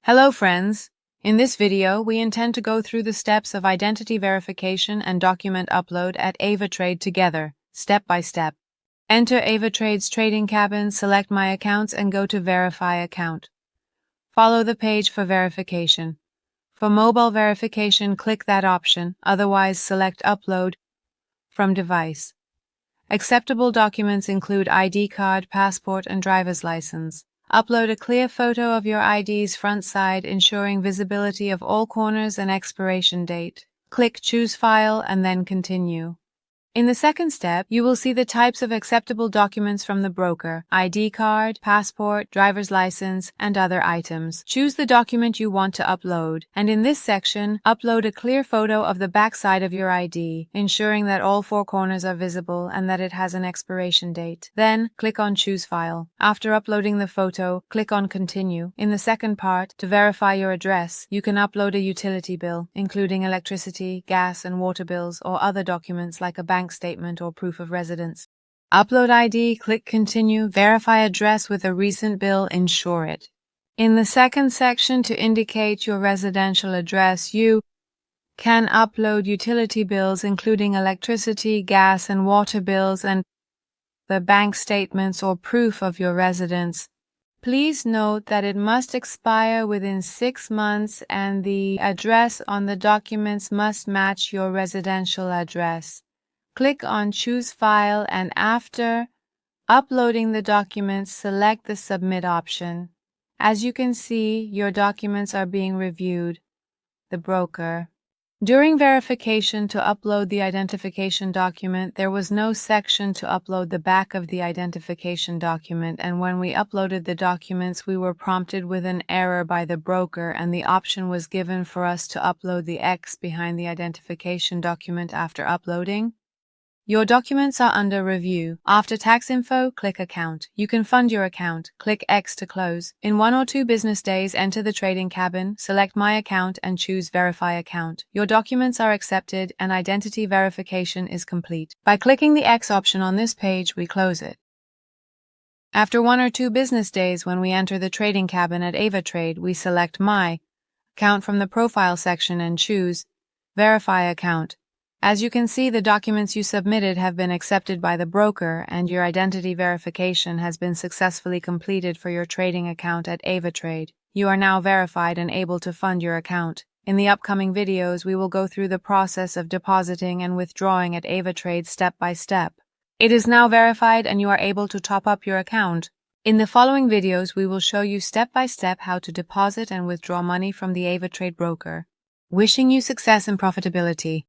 Hello friends! In this video, we intend to go through the steps of identity verification and document upload at AvaTrade together, step by step. Enter AvaTrade's trading cabin, select My Accounts and go to Verify Account. Follow the page for verification. For mobile verification, click that option, otherwise select Upload from Device. Acceptable documents include ID card, passport, and driver's license. Upload a clear photo of your ID's front side, ensuring visibility of all corners and expiration date. Click Choose File and then Continue. In the second step, you will see the types of acceptable documents from the broker: ID card, passport, driver's license, and other items. Choose the document you want to upload, and in this section, upload a clear photo of the back side of your ID, ensuring that all four corners are visible and that it has an expiration date. Then, click on Choose File. After uploading the photo, click on Continue. In the second part, to verify your address, you can upload a utility bill, including electricity, gas, and water bills, or other documents like a bank statement or proof of residence. Upload ID, click Continue, verify address with a recent bill, ensure it. In the second section, to indicate your residential address, you can upload utility bills including electricity, gas, and water bills, and the bank statements or proof of your residence. Please note that it must expire within 6 months and the address on the documents must match your residential address. Click on Choose File and after uploading the documents, select the Submit option. As you can see, your documents are being reviewed. The broker. During verification to upload the identification document, there was no section to upload the back of the identification document, and when we uploaded the documents, we were prompted with an error by the broker, and the option was given for us to upload the X behind the identification document after uploading. Your documents are under review. After Tax Info, click Account. You can fund your account. Click X to close. In 1 or 2 business days, enter the trading cabin, select My Account, and choose Verify Account. Your documents are accepted and identity verification is complete. By clicking the X option on this page, we close it. After 1 or 2 business days, when we enter the trading cabin at AvaTrade, we select My Account from the Profile section and choose Verify Account. As you can see, the documents you submitted have been accepted by the broker and your identity verification has been successfully completed for your trading account at AvaTrade. You are now verified and able to fund your account. In the upcoming videos, we will go through the process of depositing and withdrawing at AvaTrade step by step. It is now verified and you are able to top up your account. In the following videos, we will show you step by step how to deposit and withdraw money from the AvaTrade broker. Wishing you success and profitability.